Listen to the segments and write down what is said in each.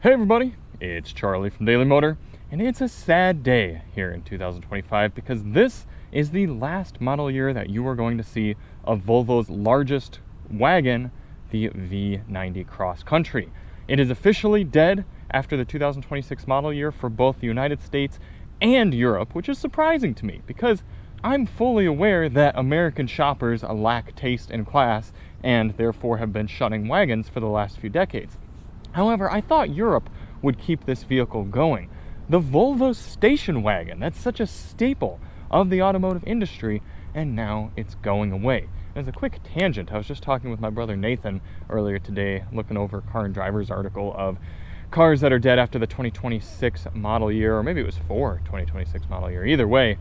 Hey everybody, it's Charlie from Daily Motor, and it's a sad day here in 2025 because this is the last model year that you are going to see of Volvo's largest wagon, the V90 Cross Country. It is officially dead after the 2026 model year for both the United States and Europe, which is surprising to me because I'm fully aware that American shoppers lack taste and class and therefore have been shunning wagons for the last few decades. However, I thought Europe would keep this vehicle going. The Volvo station wagon, that's such a staple of the automotive industry, and now it's going away. As a quick tangent, I was just talking with my brother Nathan earlier today, looking over a Car and Driver's article of cars that are dead after the 2026 model year, or maybe it was for 2026 model year. Either way,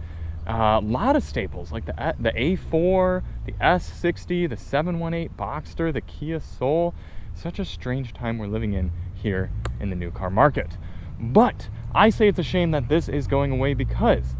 a lot of staples like the A4, the S60, the 718 Boxster, the Kia Soul. Such a strange time we're living in here in the new car market. But I say it's a shame that this is going away because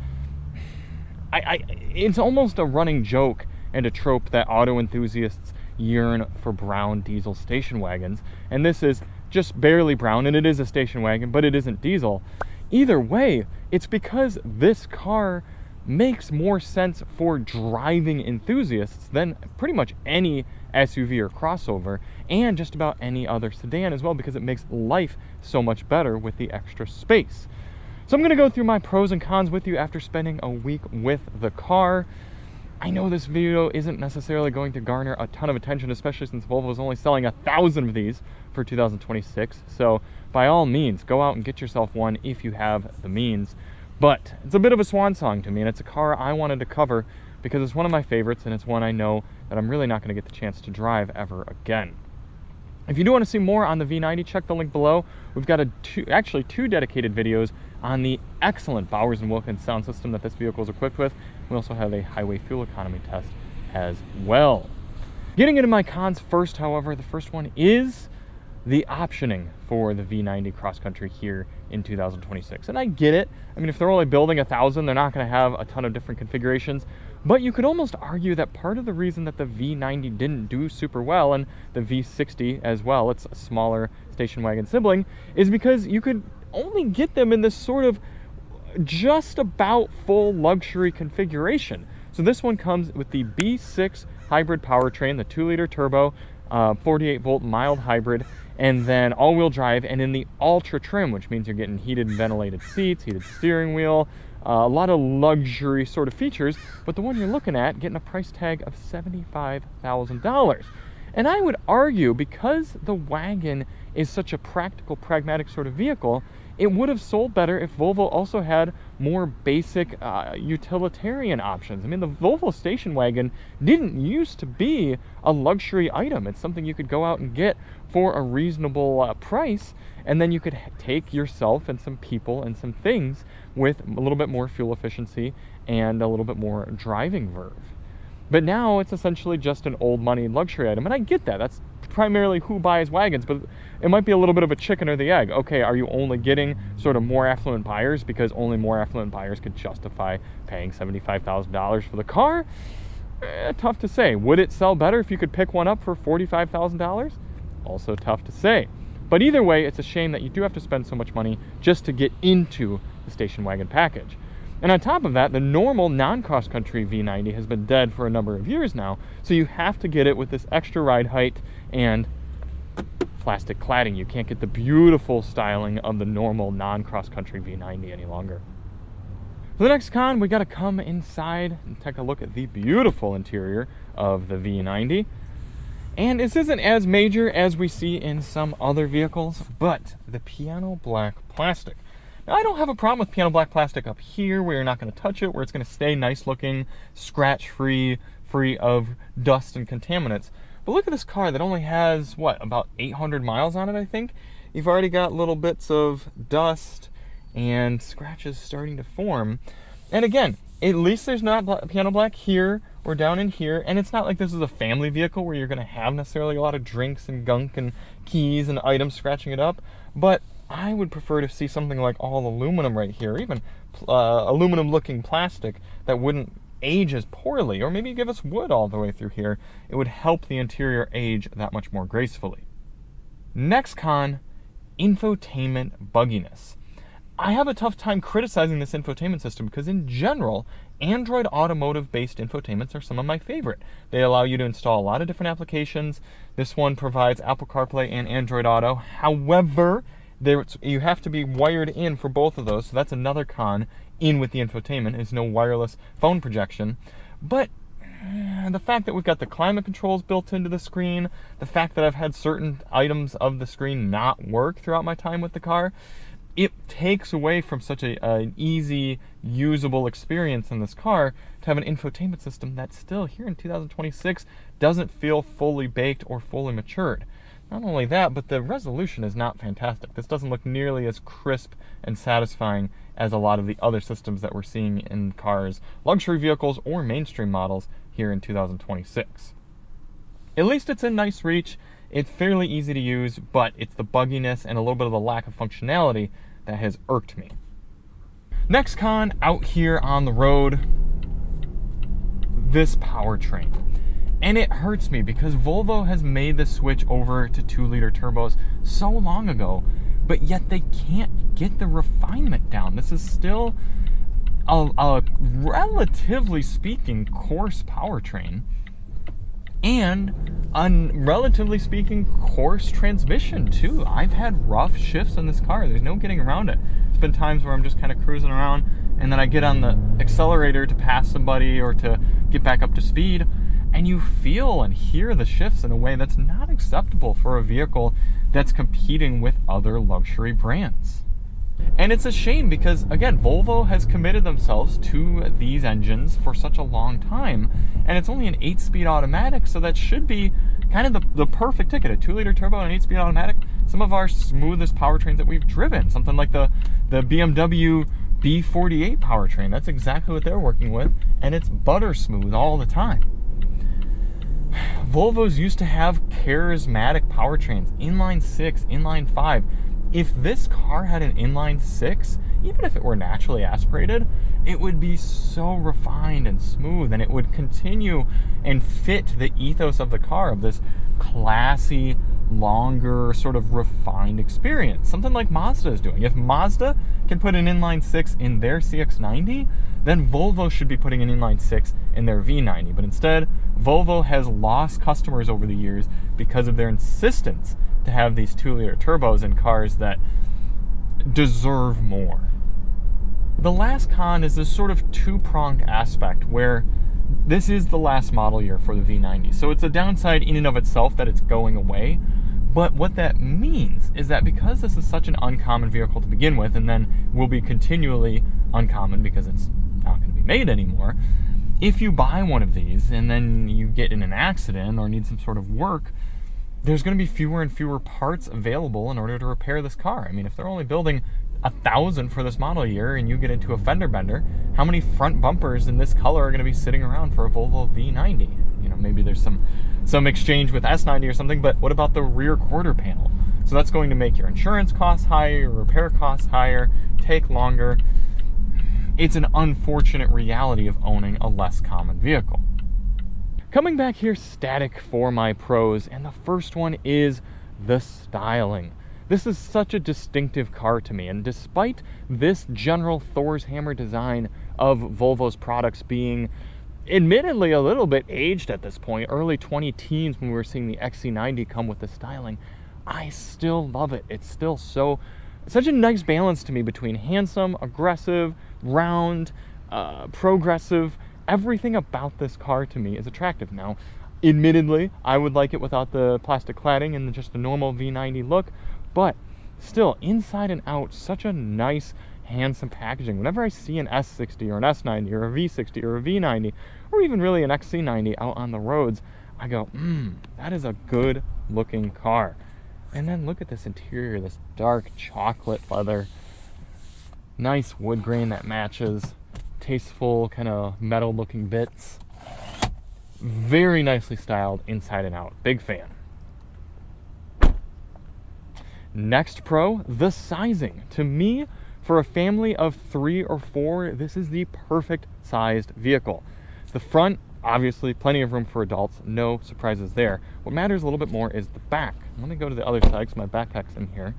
it's almost a running joke and a trope that auto enthusiasts yearn for brown diesel station wagons. And this is just barely brown, and it is a station wagon, but it isn't diesel. Either way, it's because this car makes more sense for driving enthusiasts than pretty much any SUV or crossover, and just about any other sedan as well, because it makes life so much better with the extra space. So I'm going to go through my pros and cons with you after spending a week with the car. I know this video isn't necessarily going to garner a ton of attention, especially since Volvo is only selling 1,000 of these for 2026. So by all means, go out and get yourself one if you have the means. But it's a bit of a swan song to me, and it's a car I wanted to cover because it's one of my favorites, and it's one I know that I'm really not going to get the chance to drive ever again. If you do want to see more on the V90, check the link below. We've got two dedicated videos on the excellent Bowers & Wilkins sound system that this vehicle is equipped with. We also have a highway fuel economy test as well. Getting into my cons first, however, the first one is the optioning for the V90 Cross Country here in 2026. And I get it. I mean, if they're only building 1,000, they're not going to have a ton of different configurations. But you could almost argue that part of the reason that the V90 didn't do super well, and the V60 as well, it's a smaller station wagon sibling, is because you could only get them in this sort of just about full luxury configuration. So this one comes with the B6 hybrid powertrain, the 2-liter turbo, 48-volt mild hybrid, and then all-wheel drive, and in the ultra trim, which means you're getting heated and ventilated seats, heated steering wheel, a lot of luxury sort of features. But the one you're looking at, getting a price tag of $75,000. And I would argue, because the wagon is such a practical, pragmatic sort of vehicle, it would have sold better if Volvo also had more basic utilitarian options. I mean, the Volvo station wagon didn't used to be a luxury item. It's something you could go out and get for a reasonable price, and then you could take yourself and some people and some things with a little bit more fuel efficiency and a little bit more driving verve. But now it's essentially just an old money luxury item, and I get that. That's primarily who buys wagons, but it might be a little bit of a chicken or the egg. Okay, are you only getting sort of more affluent buyers because only more affluent buyers could justify paying $75,000 for the car? Tough to say. Would it sell better if you could pick one up for $45,000? Also tough to say. But either way, it's a shame that you do have to spend so much money just to get into the station wagon package. And on top of that, the normal non-cross country V90 has been dead for a number of years now, so you have to get it with this extra ride height and plastic cladding. You can't get the beautiful styling of the normal non-cross country V90 any longer. For the next con, we got to come inside and take a look at the beautiful interior of the V90. And this isn't as major as we see in some other vehicles, but the piano black plastic. Now, I don't have a problem with piano black plastic up here where you're not going to touch it, where it's going to stay nice looking, scratch-free, free of dust and contaminants. But look at this car that only has, what, about 800 miles on it, I think? You've already got little bits of dust and scratches starting to form. And again, at least there's not piano black here or down in here, and it's not like this is a family vehicle where you're going to have necessarily a lot of drinks and gunk and keys and items scratching it up. But I would prefer to see something like all aluminum right here, even aluminum looking plastic that wouldn't age as poorly, or maybe give us wood all the way through here. It would help the interior age that much more gracefully. Next con infotainment bugginess. I have a tough time criticizing this infotainment system because in general, Android automotive-based infotainments are some of my favorite. They allow you to install a lot of different applications. This one provides Apple CarPlay and Android Auto. However, you have to be wired in for both of those, so that's another con in with the infotainment, is no wireless phone projection. But the fact that we've got the climate controls built into the screen, the fact that I've had certain items of the screen not work throughout my time with the car, it takes away from such an easy, usable experience in this car to have an infotainment system that still, here in 2026, doesn't feel fully baked or fully matured. Not only that, but the resolution is not fantastic. This doesn't look nearly as crisp and satisfying as a lot of the other systems that we're seeing in cars, luxury vehicles, or mainstream models here in 2026. At least it's in nice reach. It's fairly easy to use, but it's the bugginess and a little bit of the lack of functionality that has irked me. Next con out here on the road, this powertrain. And it hurts me because Volvo has made the switch over to 2-liter turbos so long ago, but yet they can't get the refinement down. This is still a relatively speaking coarse powertrain, and a relatively speaking coarse transmission too. I've had rough shifts in this car. There's no getting around it. There's been times where I'm just kind of cruising around and then I get on the accelerator to pass somebody or to get back up to speed, and you feel and hear the shifts in a way that's not acceptable for a vehicle that's competing with other luxury brands. And it's a shame because, again, Volvo has committed themselves to these engines for such a long time, and it's only an 8-speed automatic, so that should be kind of the perfect ticket. A 2-liter turbo and an 8-speed automatic, some of our smoothest powertrains that we've driven. Something like the BMW B48 powertrain. That's exactly what they're working with, and it's butter smooth all the time. Volvos used to have charismatic powertrains, inline 6, inline 5. If this car had an inline 6, even if it were naturally aspirated, it would be so refined and smooth, and it would continue and fit the ethos of the car, of this classy, longer, sort of refined experience. Something like Mazda is doing. If Mazda can put an inline 6 in their CX-90, then Volvo should be putting an inline 6 in their V90. But instead, Volvo has lost customers over the years because of their insistence to have these 2-liter turbos in cars that deserve more. The last con is this sort of two-pronged aspect where this is the last model year for the V90. So it's a downside in and of itself that it's going away. But what that means is that because this is such an uncommon vehicle to begin with, and then will be continually uncommon because it's not going to be made anymore, if you buy one of these and then you get in an accident or need some sort of work, there's going to be fewer and fewer parts available in order to repair this car. I mean, if they're only building 1,000 for this model year and you get into a fender bender, how many front bumpers in this color are going to be sitting around for a Volvo V90? You know, maybe there's some exchange with S90 or something, but what about the rear quarter panel? So that's going to make your insurance costs higher, your repair costs higher, take longer. It's an unfortunate reality of owning a less common vehicle. Coming back here static for my pros, and the first one is the styling. This is such a distinctive car to me, and despite this general Thor's hammer design of Volvo's products being admittedly a little bit aged at this point, early 2010s when we were seeing the XC90 come with the styling, I still love it. It's still such a nice balance to me between handsome, aggressive, round, progressive. Everything about this car to me is attractive. Now, admittedly, I would like it without the plastic cladding and just a normal V90 look, but still, inside and out, such a nice, handsome packaging. Whenever I see an S60 or an S90 or a V60 or a V90, or even really an XC90 out on the roads, I go, that is a good looking car. And then look at this interior, this dark chocolate leather, nice wood grain that matches, tasteful kind of metal looking bits. Very nicely styled inside and out. Big fan. Next pro, the sizing. To me, for a family of 3 or 4, this is the perfect sized vehicle. The front, obviously plenty of room for adults, no surprises there. What matters a little bit more is the back. Let me go to the other side because my backpack's in here.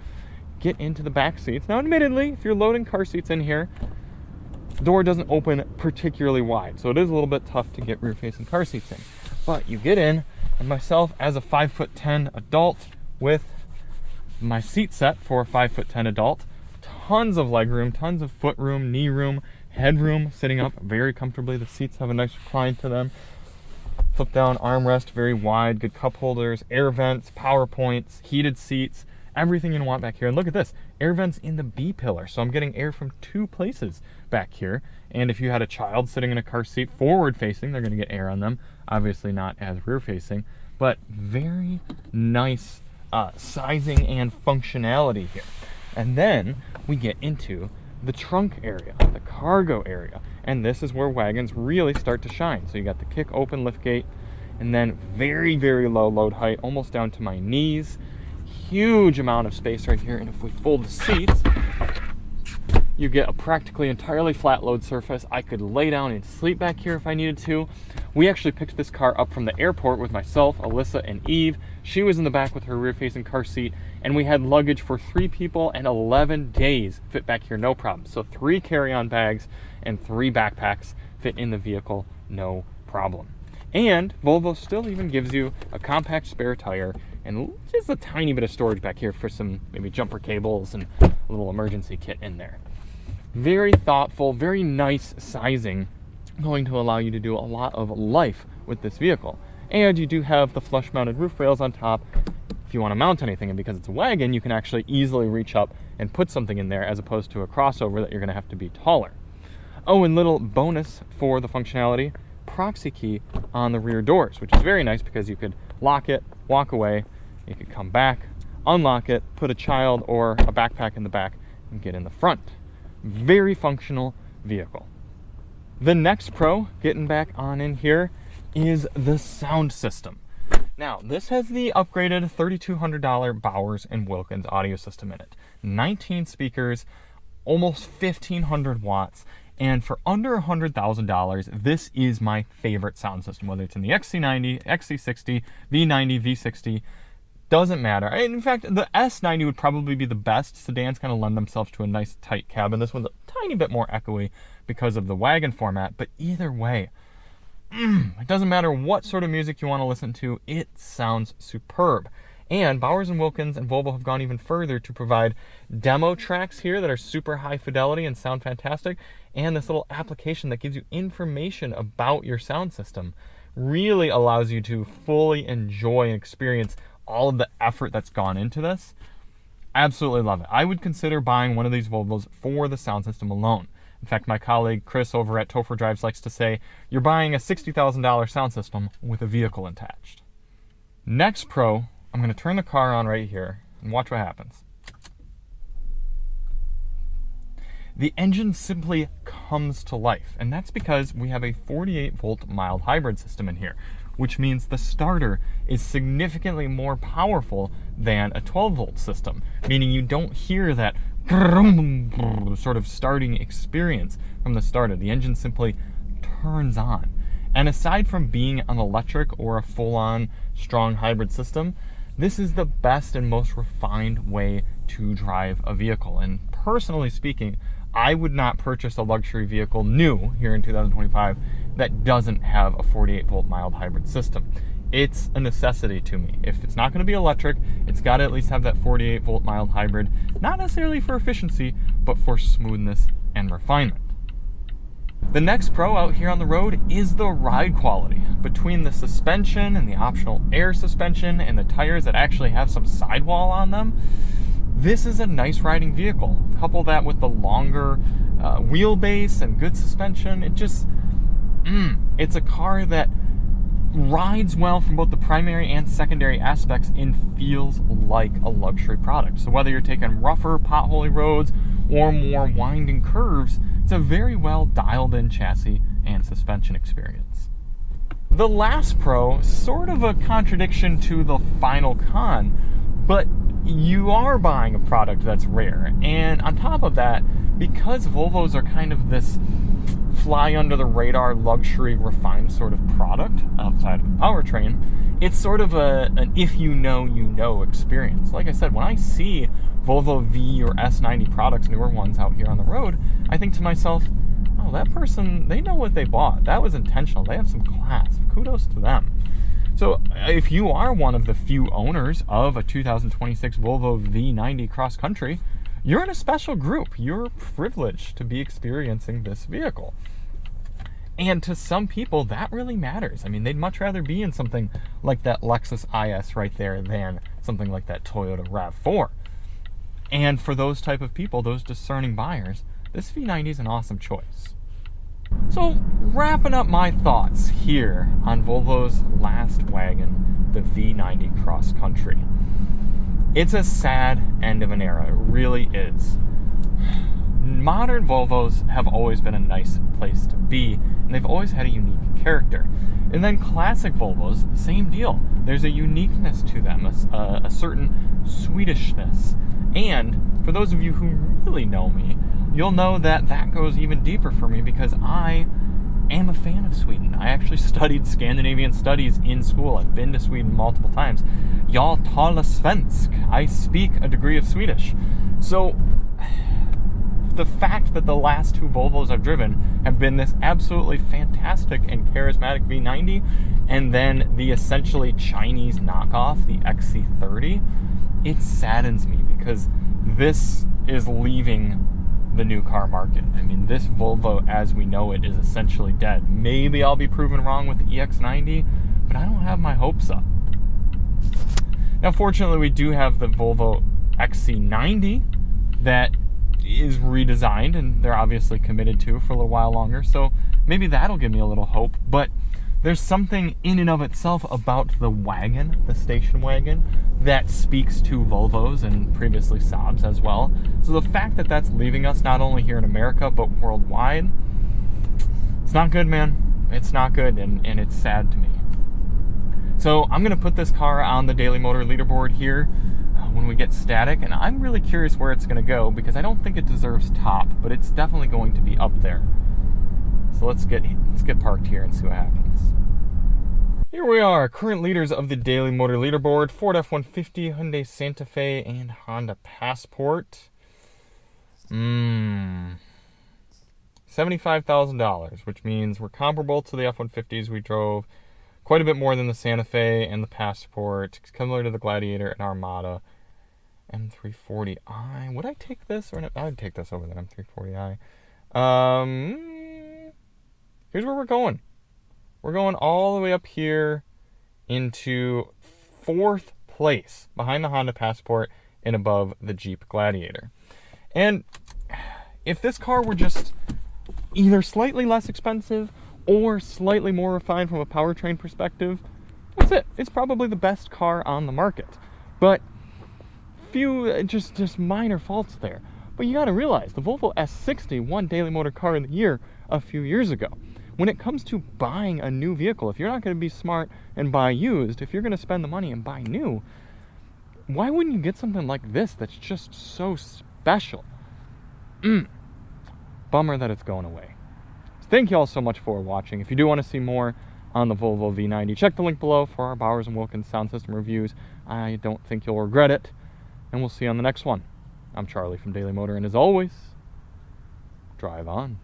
get into the back seats. Now, admittedly, if you're loading car seats in here, the door doesn't open particularly wide, so it is a little bit tough to get rear-facing car seats in. But you get in, and myself as a 5'10" adult with my seat set for a 5'10" adult, tons of leg room, tons of foot room, knee room, headroom, sitting up very comfortably. The seats have a nice recline to them. Flip down armrest, very wide, good cup holders, air vents, power points, heated seats, everything you want back here. And look at this, air vents in the B pillar. So I'm getting air from 2 places back here. And if you had a child sitting in a car seat forward facing, they're going to get air on them. Obviously not as rear facing, but very nice sizing and functionality here. And then we get into the trunk area, the cargo area. And this is where wagons really start to shine. So you got the kick open lift gate, and then very, very low load height, almost down to my knees. Huge amount of space right here. And if we fold the seats, you get a practically entirely flat load surface. I could lay down and sleep back here if I needed to. We actually picked this car up from the airport with myself, Alyssa, and Eve. She was in the back with her rear-facing car seat, and we had luggage for 3 people and 11 days fit back here, no problem. So 3 carry-on bags and 3 backpacks fit in the vehicle, no problem. And Volvo still even gives you a compact spare tire and just a tiny bit of storage back here for some maybe jumper cables and a little emergency kit in there. Very thoughtful, very nice sizing, going to allow you to do a lot of life with this vehicle. And you do have the flush mounted roof rails on top if you want to mount anything, and because it's a wagon, you can actually easily reach up and put something in there as opposed to a crossover that you're going to have to be taller. Oh, and little bonus for the functionality, proxy key on the rear doors, which is very nice because you could lock it, walk away, you could come back, unlock it, put a child or a backpack in the back, and get in the front. Very functional vehicle. The next pro, getting back on in here, is the sound system. Now, this has the upgraded $3,200 Bowers & Wilkins audio system in it. 19 speakers, almost 1,500 watts, and for under $100,000, this is my favorite sound system, whether it's in the XC90, XC60, V90, V60, doesn't matter. In fact, the S90 would probably be the best. Sedans kind of lend themselves to a nice tight cabin. This one's a tiny bit more echoey because of the wagon format, but either way, it doesn't matter what sort of music you want to listen to, it sounds superb. And Bowers & Wilkins and Volvo have gone even further to provide demo tracks here that are super high fidelity and sound fantastic, and this little application that gives you information about your sound system really allows you to fully enjoy and experience all of the effort that's gone into this. Absolutely love it. I would consider buying one of these Volvos for the sound system alone. In fact, my colleague Chris over at Topher Drives likes to say, you're buying a $60,000 sound system with a vehicle attached. Next pro, I'm going to turn the car on right here and watch what happens. The engine simply comes to life, and that's because we have a 48-volt mild hybrid system in here, which means the starter is significantly more powerful than a 12-volt system, meaning you don't hear that sort of starting experience from the starter. The engine simply turns on. And aside from being an electric or a full-on strong hybrid system, this is the best and most refined way to drive a vehicle. And personally speaking, I would not purchase a luxury vehicle new here in 2025 that doesn't have a 48-volt mild hybrid system. It's a necessity to me. If it's not going to be electric, it's got to at least have that 48-volt mild hybrid, not necessarily for efficiency, but for smoothness and refinement. The next pro out here on the road is the ride quality. Between the suspension and the optional air suspension and the tires that actually have some sidewall on them, this is a nice riding vehicle. Couple that with the longer wheelbase and good suspension, it just, it's a car that rides well from both the primary and secondary aspects and feels like a luxury product. So whether you're taking rougher, potholy roads or more winding curves, it's a very well dialed in chassis and suspension experience. The last pro, sort of a contradiction to the final con, but you are buying a product that's rare. And on top of that, because Volvos are kind of this fly under the radar, luxury, refined sort of product outside of the powertrain. It's sort of an if you know experience. Like I said, when I see Volvo V or S90 products, newer ones out here on the road, I think to myself, oh, that person, they know what they bought. That was intentional. They have some class. Kudos to them. So if you are one of the few owners of a 2026 Volvo V90 cross country, you're in a special group. You're privileged to be experiencing this vehicle. And to some people, that really matters. I mean, they'd much rather be in something like that Lexus IS right there than something like that Toyota RAV4. And for those type of people, those discerning buyers, this V90 is an awesome choice. So, wrapping up my thoughts here on Volvo's last wagon, the V90 Cross Country. It's a sad end of an era. It really is. Modern Volvos have always been a nice place to be, and they've always had a unique character. And then classic Volvos, same deal. There's a uniqueness to them, a certain Swedishness. And for those of you who really know me, you'll know that that goes even deeper for me because I am a fan of Sweden. I actually studied Scandinavian studies in school. I've been to Sweden multiple times. Jag talar svensk. I speak a degree of Swedish. So the fact that the last two Volvos I've driven have been this absolutely fantastic and charismatic V90 and then the essentially Chinese knockoff, the XC30, it saddens me because this is leaving the new car market. I mean, this Volvo as we know it is essentially dead. Maybe I'll be proven wrong with the EX90, but I don't have my hopes up. Now, fortunately, we do have the Volvo XC90 that is redesigned and they're obviously committed to for a little while longer, so maybe that'll give me a little hope. But there's something in and of itself about the wagon, the station wagon, that speaks to Volvos and previously Saabs as well. So the fact that that's leaving us not only here in America but worldwide, it's not good, man. It's not good, and it's sad to me. So I'm going to put this car on the Daily Motor leaderboard here when we get static, and I'm really curious where it's going to go because I don't think it deserves top, but it's definitely going to be up there. So let's get parked here and see what happens. Here we are, current leaders of the Daily Motor leaderboard: Ford F-150, Hyundai Santa Fe, and Honda Passport. $75,000, which means we're comparable to the F-150s. We drove quite a bit more than the Santa Fe and the Passport, similar to the Gladiator and Armada. M340i. Would I take this or not? I'd take this over the M340i. Here's where we're going. We're going all the way up here into 4th place behind the Honda Passport and above the Jeep Gladiator. And if this car were just either slightly less expensive or slightly more refined from a powertrain perspective, that's it. It's probably the best car on the market. But few just minor faults there. But you got to realize the Volvo S60 won Daily Motor Car of the Year a few years ago. When it comes to buying a new vehicle, if you're not going to be smart and buy used, if you're going to spend the money and buy new, why wouldn't you get something like this that's just so special? Bummer that it's going away. So thank you all so much for watching. If you do want to see more on the Volvo V90, check the link below for our Bowers & Wilkins sound system reviews. I don't think you'll regret it. And we'll see you on the next one. I'm Charlie from Daily Motor, and as always, drive on.